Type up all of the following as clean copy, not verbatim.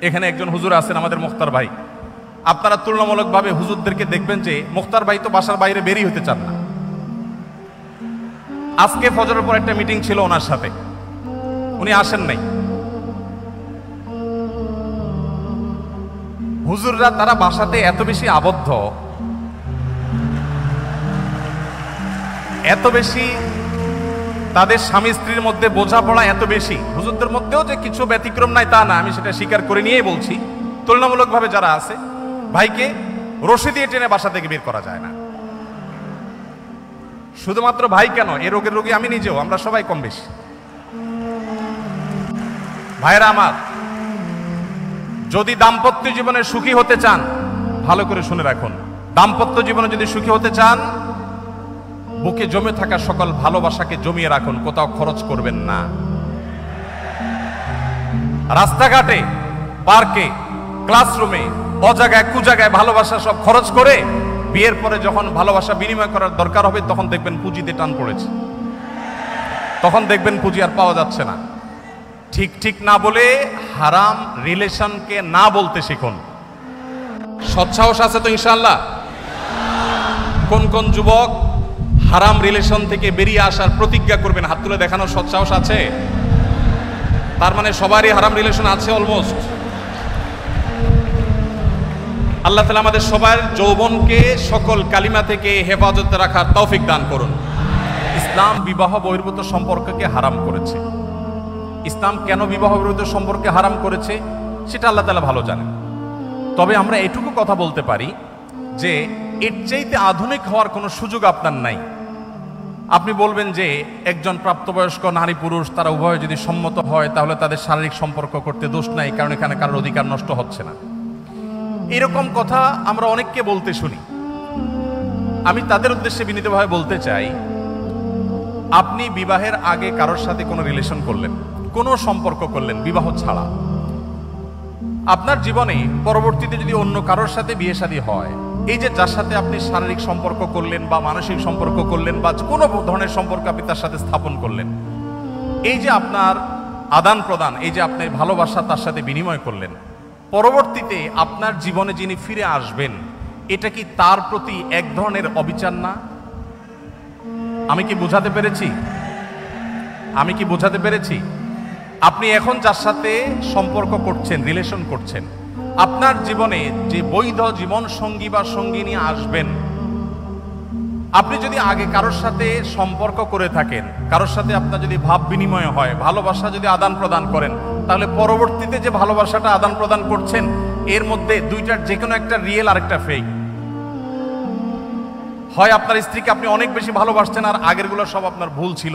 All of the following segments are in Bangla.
এখানে একজন হুজুর আছেন আমাদের মুখতার ভাই, আপনারা তুলনামূলকভাবে হুজুরদেরকে দেখবেন যে মুখতার ভাই তো বাসার বাইরে বেরিয়ে হতে চান না। আজকে ফজরের পর একটা মিটিং ছিল ওনার সাথে, উনি আসেন নাই। হুজুররা তারা বাসাতে এত বেশি আবদ্ধ, এত বেশি তাদের স্বামী স্ত্রীর মধ্যে বোঝাপড়া এত বেশি, হুজুরদের মধ্যেও যে কিছু ব্যতিক্রম নাই তা না, আমি সেটা স্বীকার করে নিয়েই বলছি। তুলনামূলকভাবে যারা আছে, ভাইকে রশি দিয়ে টেনে বাসা থেকে বের করা যায় না। শুধুমাত্র ভাই কেন, এ রোগের রোগী আমি নিজেও, আমরা সবাই কম বেশি। ভাইরা আমার, যদি দাম্পত্য জীবনে সুখী হতে চান, ভালো করে শুনে রাখুন, দাম্পত্য জীবনে যদি সুখী হতে চান, বুকে জমে থাকা সকল ভালোবাসাকে জমিয়ে রাখুন, কোথাও খরচ করবেন না। রাস্তাঘাটে, পার্কে, ক্লাসরুমে, অজায়গায় কুজায়গায় ভালোবাসা সব খরচ করে বিয়ের পরে যখন ভালোবাসা বিনিময় করার দরকার হবে তখন দেখবেন পুঁজিতে টান পড়েছে, তখন দেখবেন পুঁজি আর পাওয়া যাচ্ছে না। ঠিক ঠিক না বলে হারাম রিলেশনকে না বলতে শিখুন। সৎসাহস আছে তো ইনশাআল্লাহ? কোন কোন যুবক হারাম রিলেশন থেকে বেরিয়ে আসার প্রতিজ্ঞা করবেন? হাত তুলে দেখানোর সৎসাহস আছে? তার মানে সবারই হারাম রিলেশন আছে অলমোস্ট। আল্লাহ তাআলা আমাদের সবার যৌবনকে সকল কালিমা থেকে হেফাজতে রাখার তৌফিক দান করুন। ইসলাম বিবাহ বহির্ভূত সম্পর্ককে হারাম করেছে। ইসলাম কেন বিবাহ বহির্ভূত সম্পর্কে হারাম করেছে সেটা আল্লাহ তাআলা ভালো জানেন। তবে আমরা এটুকু কথা বলতে পারি যে এর চাইতে আধুনিক হওয়ার কোনো সুযোগ আপনার নাই। আপনি বলবেন যে একজন প্রাপ্তবয়স্ক নারী পুরুষ তারা উভয় যদি সম্মত হয় তাহলে তাদের শারীরিক সম্পর্ক করতে দোষ নাই, কারণ এখানে কারোর অধিকার নষ্ট হচ্ছে না। এরকম কথা আমরা অনেককে বলতে শুনি। আমি তাদের উদ্দেশ্যে বিনীতভাবে বলতে চাই, আপনি বিবাহের আগে কারোর সাথে কোনো রিলেশন করলেন, কোনো সম্পর্ক করলেন বিবাহ ছাড়া, আপনার জীবনে পরবর্তীতে যদি অন্য কারোর সাথে বিয়ে শাদী হয়, এই যে যার সাথে আপনি শারীরিক সম্পর্ক করলেন বা মানসিক সম্পর্ক করলেন বা কোনো ধরনের সম্পর্ক আপনি তার সাথে স্থাপন করলেন, এই যে আপনার আদান প্রদান, এই যে আপনি ভালোবাসা তার সাথে বিনিময় করলেন, পরবর্তীতে আপনার জীবনে যিনি ফিরে আসবেন, এটা কি তার প্রতি এক ধরনের অবিচার না? আমি কি বোঝাতে পেরেছি? আমি কি বোঝাতে পেরেছি? আপনি এখন যার সাথে সম্পর্ক করছেন, রিলেশন করছেন, আপনার জীবনে যে বৈধ জীবন সঙ্গী বা সঙ্গিনী আসবেন, আপনি যদি আগে কারোর সাথে সম্পর্ক করে থাকেন, কারোর সাথে আপনার যদি ভাব বিনিময় হয়, ভালোবাসা যদি আদান প্রদান করেন, তাহলে পরবর্তীতে যে ভালোবাসাটা আদান প্রদান করছেন এর মধ্যে দুইটার যে কোনো একটা রিয়েল আর একটা ফেক। হয় আপনার স্ত্রীকে আপনি অনেক বেশি ভালোবাসছেন আর আগেরগুলো সব আপনার ভুল ছিল,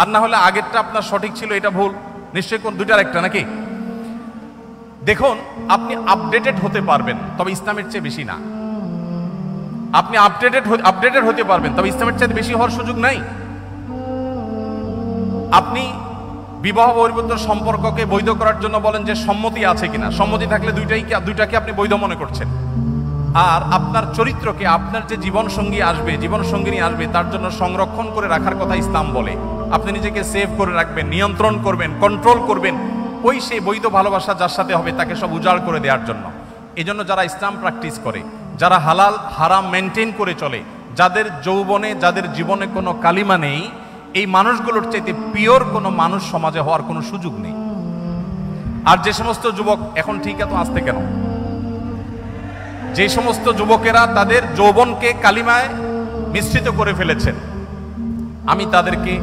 আর না হলে আগেরটা আপনার সঠিক ছিল, এটা ভুল। নিশ্চয়ই কোন দুইটার একটা নাকি? দেখুন, আপনি আপডেটেড হতে পারবেন, তবে ইসলামের চেয়ে বেশি না। আপনি আপডেটেড হতে পারবেন, তবে ইসলামের চেয়ে বেশি হওয়ার সুযোগ নাই। আপনি বিবাহ বহির্ভূত সম্পর্ককে বৈধ করার জন্য বলেন যে সম্মতি আছে কিনা, সম্মতি থাকলে দুইটাকে আপনি বৈধ মনে করছেন। আর আপনার চরিত্রকে, আপনার যে জীবন সঙ্গী আসবে, জীবন সঙ্গিনী আসবে, তার জন্য সংরক্ষণ করে রাখার কথা ইসলাম বলে। আপনি নিজেকে সেভ করে রাখবেন, নিয়ন্ত্রণ করবেন, কন্ট্রোল করবেন, ওই সেই বৈধ ভালোবাসা যার সাথে হবে তাকে সব উজাড় করে দেওয়ার জন্য। এই জন্য যারা ইসলাম প্র্যাকটিস করে, যারা হালাল হারাম মেনটেন করে চলে, যাদের যৌবনে, যাদের জীবনে কোনো কালিমা নেই, এই মানুষগুলোর চাইতে পিওর কোনো মানুষ সমাজে হওয়ার কোনো সুযোগ নেই। আর যে সমস্ত যুবক এখন ঠিক এত আসতে কেন, যে সমস্ত যুবকেরা তাদের যৌবনকে কালিমায় মিশ্রিত করে ফেলেছেন, আমি তাদেরকে,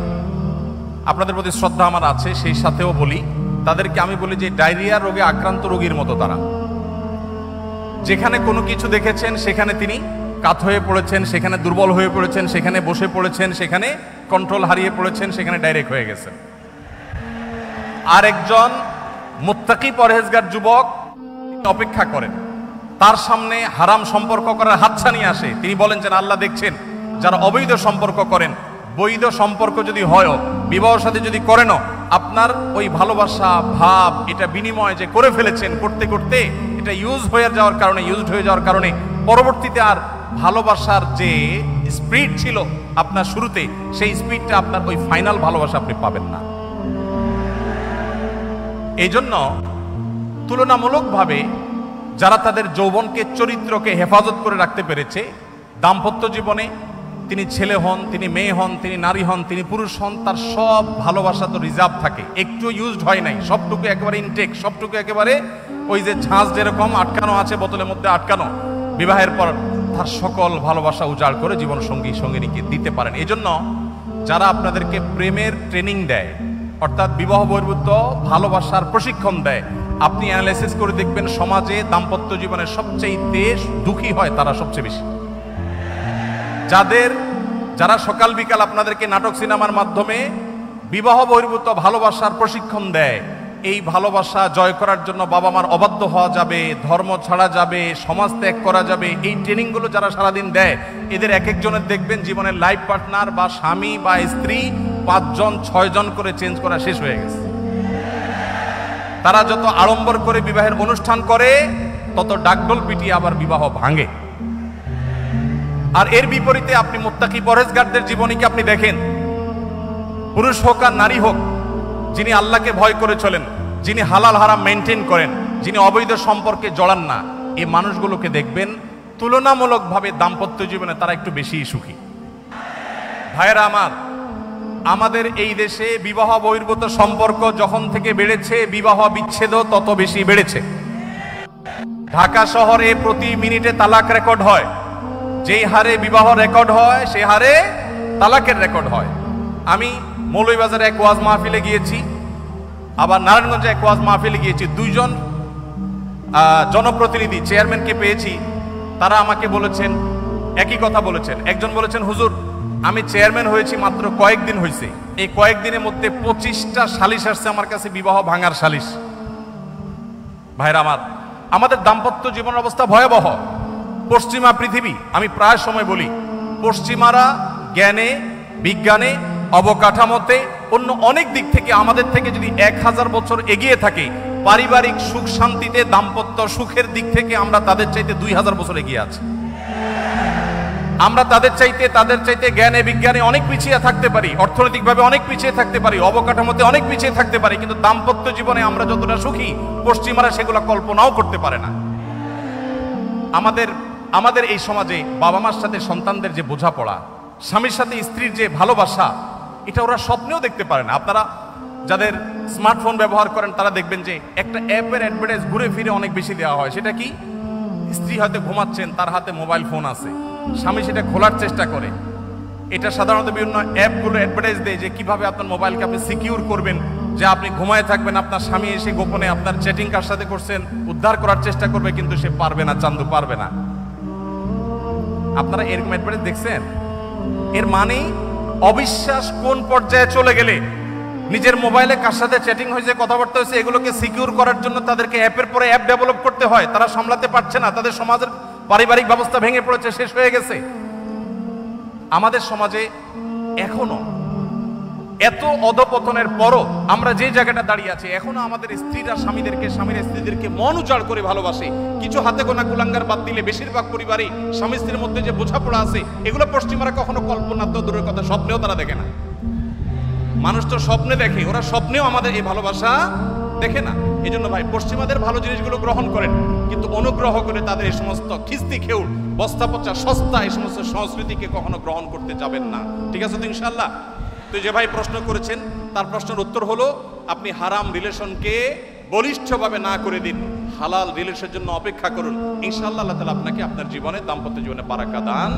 আপনাদের প্রতি শ্রদ্ধা আমার আছে, সেই সাথেও বলি, তাদেরকে আমি বলি যে ডায়রিয়া রোগে আক্রান্ত রোগীর মতো তারা। যেখানে কোনো কিছু দেখেছেন সেখানে তিনি কাত হয়ে পড়েছেন, সেখানে দুর্বল হয়ে পড়েছেন, সেখানে বসে পড়েছেন, সেখানে কন্ট্রোল হারিয়ে পড়েছেন, সেখানে ডাইরেক্ট হয়ে গেছেন। আর একজন মুত্তাকি পরহেজগার যুবক অপেক্ষা করেন, তার সামনে হারাম সম্পর্ক করার হাতছানি আসে, তিনি বলেন যে আল্লাহ দেখছেন, যারা অবৈধ সম্পর্ক করেন, বৈধ সম্পর্ক যদি হয়, বিবাহ সাথে যদি করেনও, আপনার ওই ভালোবাসা ভাব এটা বিনিময় যে করে ফেলেছেন, করতে করতে এটা ইউজড হয়ে যাওয়ার কারণে পরবর্তীতে আর ভালোবাসার যে স্পিড ছিল আপনার শুরুতে, সেই স্পিডটা আপনার ওই ফাইনাল ভালোবাসা আপনি পাবেন না। এই জন্য তুলনামূলকভাবে যারা তাদের যৌবনকে, চরিত্রকে হেফাজত করে রাখতে পেরেছে, দাম্পত্য জীবনে তিনি ছেলে হন, তিনি মেয়ে হন, তিনি নারী হন, তিনি পুরুষ হন, তার সব ভালোবাসা তো রিজার্ভ থাকে, একটু ইউজড হয় নাই, সবটুকু একেবারে ইনটেক, সবটুকু একেবারে ওই যে ঝাঁজ যেরকম আটকানো আছে বোতলের মধ্যে আটকানো, বিবাহের পর তার সকল ভালোবাসা উজাড় করে জীবন সঙ্গী সঙ্গিনীকে দিতে পারেন। এই জন্য যারা আপনাদেরকে প্রেমের ট্রেনিং দেয়, অর্থাৎ বিবাহ বহির্ভূত ভালোবাসার প্রশিক্ষণ দেয়, আপনি অ্যানালাইসিস করে দেখবেন সমাজে দাম্পত্য জীবনে সবচেয়ে দুঃখী হয় তারা সবচেয়ে বেশি। যারা সকাল বিকাল আপনাদেরকে নাটক সিনেমার মাধ্যমে বিবাহ বহির্ভূত ভালোবাসার প্রশিক্ষণ দেয়, এই ভালোবাসা জয় করার জন্য বাবা মার অবাধ্য হওয়া যাবে, ধর্ম ছাড়া যাবে, সমাজ ত্যাগ করা যাবে, এই ট্রেনিংগুলো যারা সারাদিন দেয়, এদের এক একজনের দেখবেন জীবনের লাইফ পার্টনার বা স্বামী বা স্ত্রী 5 জন 6 জন করে চেঞ্জ করা শেষ হয়ে গেছে। তারা যত আড়ম্বর করে বিবাহের অনুষ্ঠান করে, তত ডাকডোল পিটিয়ে আবার বিবাহ ভাঙে। আর এর বিপরীতে আপনি মুত্তাকি পরহেজগারদের জীবনীকে আপনি দেখেন, পুরুষ হোক আর নারী হোক, যিনি আল্লাহকে ভয় করে চলেন, যিনি হালাল হারাম মেনটেন করেন, যিনি অবৈধ সম্পর্কে জড়ান না, এই মানুষগুলোকে দেখবেন তুলনামূলকভাবে দাম্পত্য জীবনে তারা একটু বেশি সুখী। ভাইয়েরা আমার, আমাদের এই দেশে বিবাহ বহির্ভূত সম্পর্ক যখন থেকে বেড়েছে, বিবাহ বিচ্ছেদও তত বেশি বেড়েছে। ঢাকা শহরে প্রতি মিনিটে তালাক রেকর্ড হয়, যেই হারে বিবাহ রেকর্ড হয় সে হারে তালাকের রেকর্ড হয়। আমি মৌলভীবাজারে এক ওয়াজ মাহফিলে গিয়েছি, আবার নারায়ণগঞ্জে এক ওয়াজ মাহফিলে গিয়েছি। 2 জন জনপ্রতিনিধি চেয়ারম্যানকে পেয়েছি, তারা আমাকে বলেছেন, একই কথা বলেছেন। একজন বলেছেন, হুজুর আমি চেয়ারম্যান হয়েছি মাত্র কয়েকদিন হয়েছে, এই কয়েকদিনের মধ্যে 25টা সালিশ আসছে আমার কাছে, বিবাহ ভাঙার সালিশ। ভাইরা আমার, আমাদের দাম্পত্য জীবনের অবস্থা ভয়াবহ। পশ্চিমা পৃথিবী, আমি প্রায় সময় বলি, পশ্চিমারা জ্ঞানে, বিজ্ঞানে, অবকাঠামোতে, অন্য অনেক দিক থেকে আমাদের থেকে যদি 1000 বছর এগিয়ে থাকে, পারিবারিক সুখ শান্তিতে, দাম্পত্য সুখের দিক থেকে আমরা তাদের চাইতে 2000 বছর এগিয়ে আছি। আমরা তাদের চাইতে জ্ঞানে বিজ্ঞানে অনেক পিছিয়ে থাকতে পারি, অর্থনৈতিকভাবে অনেক পিছিয়ে থাকতে পারি, অবকাঠামোতে অনেক পিছিয়ে থাকতে পারি, কিন্তু দাম্পত্য জীবনে আমরা যতটা সুখী, পশ্চিমারা সেগুলো কল্পনাও করতে পারে না। আমাদের এই সমাজে বাবা মার সাথে সন্তানদের যে বোঝাপড়া, স্বামীর সাথে স্ত্রীর যে ভালোবাসা, এটা ওরা স্বপ্নেও দেখতে পারে না। আপনারা যাদের স্মার্টফোন ব্যবহার করেন তারা দেখবেন যে একটা অ্যাপের অ্যাডভার্টাইজ ঘুরে ফিরে অনেক বেশি দেওয়া হয়। সেটা কি? স্ত্রী হয়তো ঘুমাচ্ছেন, তার হাতে মোবাইল ফোন আছে, স্বামী সেটা খোলার চেষ্টা করে। এটা সাধারণত বিভিন্ন অ্যাপগুলো অ্যাডভার্টাইজ দেয় যে কিভাবে আপনার মোবাইলকে আপনি সিকিউর করবেন, যে আপনি ঘুমায় থাকবেন, আপনার স্বামী এসে গোপনে আপনার চ্যাটিং কার সাথে করছেন উদ্ধার করার চেষ্টা করবে, কিন্তু সে পারবে না, চান্দু পারবে না। আপনারা এরকম অ্যাডভার্টাইজ দেখছেন? এর মানে অবিশ্বাস কোন পর্যায়ে চলে গেলে নিজের মোবাইলে কার সাথে চ্যাটিং হয়েছে, কথাবার্তা হয়েছে, এগুলোকে সিকিউর করার জন্য তাদেরকে অ্যাপের পরে অ্যাপ ডেভেলপ করতে হয়। তারা সামলাতে পারছে না, তাদের সমাজের পারিবারিক ব্যবস্থা ভেঙে পড়েছে, শেষ হয়ে গেছে। আমাদের সমাজে এখনো এত অধপতনের পরও আমরা যে জায়গাটা দাঁড়িয়ে আছি, এখনো আমাদের স্ত্রীরা স্বামীদেরকে, স্বামীর স্ত্রীদেরকে মন উজাড় করে ভালোবাসে। কিছু হাতে গোনা কুলাঙ্গার বাদ দিলে বেশিরভাগ পরিবারই স্বামী স্ত্রীর মধ্যে যে বোঝাপড়া আছে, এগুলো পশ্চিমারা কখনো কল্পনা তো দূরের কথা, স্বপ্নেও তারা দেখে না। মানুষ তো স্বপ্নে দেখে, ওরা স্বপ্নেও আমাদের এই ভালোবাসা দেখে না। এই জন্য ভাই, পশ্চিমাদের ভালো জিনিসগুলো গ্রহণ করেন, কিন্তু অনুগ্রহ করে তাদের এই সমস্ত খিস্তি খেউড়, বস্তা পচা, সস্তা এই সমস্ত সংস্কৃতিকে কখনো গ্রহণ করতে যাবেন না। ঠিক আছে তো ইনশাআল্লাহ? তো যে ভাই প্রশ্ন করেছেন, তার প্রশ্নের উত্তর হলো, আপনি হারাম রিলেশনকে বলিষ্ঠভাবে না করে দিন, হালাল রিলেশনের জন্য অপেক্ষা করুন। ইনশাআল্লাহ আল্লাহ তাআলা আপনাকে আপনার জীবনে, দাম্পত্য জীবনে বারাকা দান